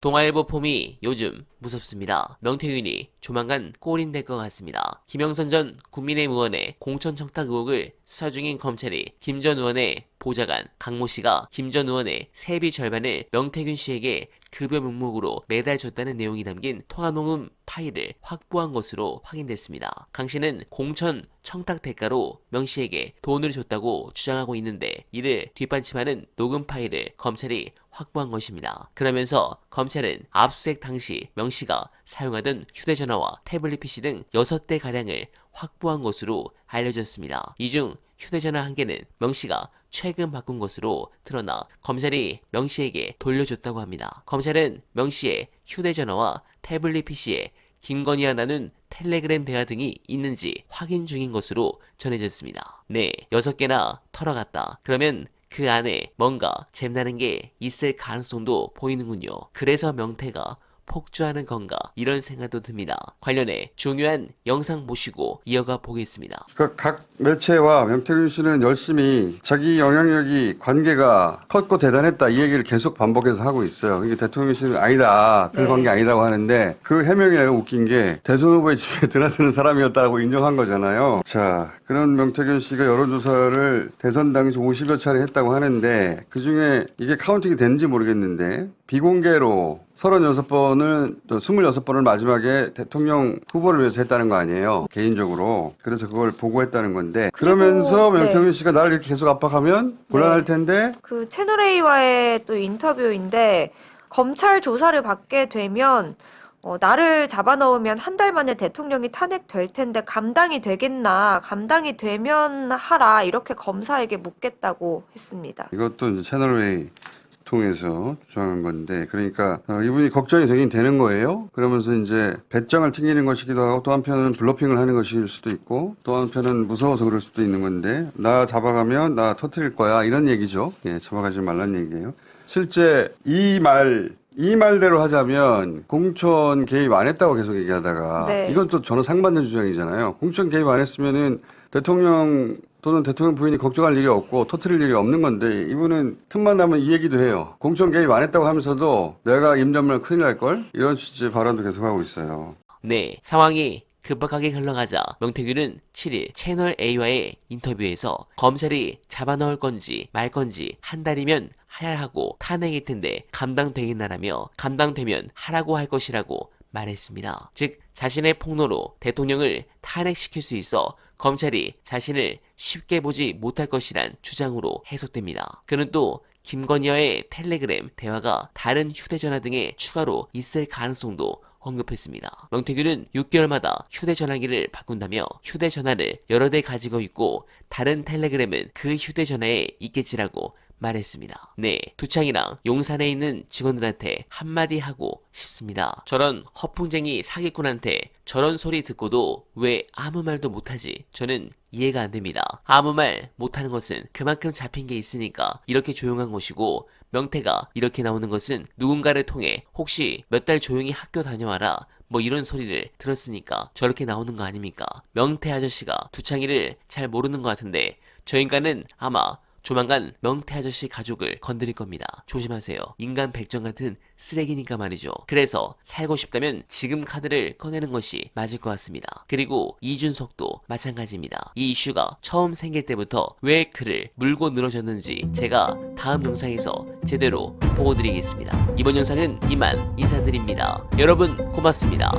동아일보 폼이 요즘 무섭습니다. 명태균이 조만간 꼬린 될 것 같습니다. 김영선 전 국민의힘 의원의 공천 청탁 의혹을 수사 중인 검찰이 김 전 의원의 보좌관 강모 씨가 김 전 의원의 세비 절반을 명태균 씨에게 급여 명목으로 매달 줬다는 내용이 담긴 통화녹음 파일을 확보한 것으로 확인됐습니다. 강 씨는 공천 청탁 대가로 명 씨에게 돈을 줬다고 주장하고 있는데 이를 뒷받침하는 녹음 파일을 검찰이 확보한 것입니다. 그러면서 검찰은 압수수색 당시 명 씨가 사용하던 휴대전화와 태블릿 PC 등 6대 가량을 확보한 것으로 알려졌습니다. 이 중 휴대전화 한 개는 명 씨가 최근 바꾼 것으로 드러나 검찰이 명 씨에게 돌려줬다고 합니다. 검찰은 명 씨의 휴대전화와 태블릿 PC에 김건희와 나눈 텔레그램 대화 등이 있는지 확인 중인 것으로 전해졌습니다. 네, 6개나 털어갔다. 그러면 그 안에 뭔가 잼나는 게 있을 가능성도 보이는군요. 그래서 명태가 폭주하는 건가 이런 생각도 듭니다. 관련해 중요한 영상 모시고 이어가 보겠습니다. 각 매체와 명태균 씨는 열심히 자기 영향력이 관계가 컸고 대단했다 이 얘기를 계속 반복해서 하고 있어요. 이게 대통령실은 아니다. 그 관계 아니라고 하는데 그 해명이 내가 웃긴 게 대선 후보의 집에 드나드는 사람이었다고 인정한 거잖아요. 자, 그런 명태균 씨가 여론조사를 대선 당시 50여 차례 했다고 하는데 그중에 이게 카운팅이 됐는지 모르겠는데 비공개로 36번을 또 26번을 마지막에 대통령 후보를 위해서 했다는 거 아니에요. 개인적으로. 그래서 그걸 보고했다는 건데 그러면서 명태균 씨가 나를 이렇게 계속 압박하면 곤란할 텐데 그 채널A와의 또 인터뷰인데 검찰 조사를 받게 되면 나를 잡아넣으면 한 달 만에 대통령이 탄핵될 텐데 감당이 되겠나, 감당이 되면 하라 이렇게 검사에게 묻겠다고 했습니다. 이것도 이제 채널A 통해서 주장한 건데 그러니까 이분이 걱정이 되긴 되는 거예요. 그러면서 이제 배짱을 튕기는 것이기도 하고 또 한편은 블러핑을 하는 것일 수도 있고 또 한편은 무서워서 그럴 수도 있는 건데 나 잡아가면 나 터뜨릴 거야 이런 얘기죠. 예, 잡아가지 말란 얘기예요. 실제 이 말대로 하자면 공천 개입 안 했다고 계속 얘기하다가 이건 또 저는 상반된 주장이잖아요. 공천 개입 안 했으면은 대통령 또는 대통령 부인이 걱정할 일이 없고 터뜨릴 일이 없는 건데 이분은 틈만 나면 이 얘기도 해요. 공천 개입 안 했다고 하면서도 내가 임자면 큰일 날걸? 이런 취지의 발언도 계속하고 있어요. 네, 상황이 급박하게 흘러가자 명태균은 7일 채널A와의 인터뷰에서 검찰이 잡아넣을 건지 말 건지 한 달이면 해야 하고 탄핵일 텐데 감당되겠나라며 감당되면 하라고 할 것이라고 말했습니다. 즉 자신의 폭로로 대통령을 탄핵시킬 수 있어 검찰이 자신을 쉽게 보지 못할 것이란 주장으로 해석됩니다. 그는 또 김건희와의 텔레그램 대화가 다른 휴대전화 등에 추가로 있을 가능성도 언급했습니다. 명태균은 6개월마다 휴대전화기를 바꾼다며 휴대전화를 여러 대 가지고 있고 다른 텔레그램은 그 휴대전화에 있겠지라고 말했습니다. 네, 두창이랑 용산에 있는 직원들한테 한마디 하고 싶습니다. 저런 허풍쟁이 사기꾼한테 저런 소리 듣고도 왜 아무 말도 못하지? 저는 이해가 안 됩니다. 아무 말 못하는 것은 그만큼 잡힌 게 있으니까 이렇게 조용한 것이고 명태가 이렇게 나오는 것은 누군가를 통해 혹시 몇 달 조용히 학교 다녀와라 뭐 이런 소리를 들었으니까 저렇게 나오는 거 아닙니까? 명태 아저씨가 두창이를 잘 모르는 것 같은데 저 인간은 아마 조만간 명태 아저씨 가족을 건드릴 겁니다. 조심하세요. 인간 백정 같은 쓰레기니까 말이죠. 그래서 살고 싶다면 지금 카드를 꺼내는 것이 맞을 것 같습니다. 그리고 이준석도 마찬가지입니다. 이 이슈가 처음 생길 때부터 왜 그를 물고 늘어졌는지 제가 다음 영상에서 제대로 보고 드리겠습니다. 이번 영상은 이만 인사드립니다. 여러분 고맙습니다.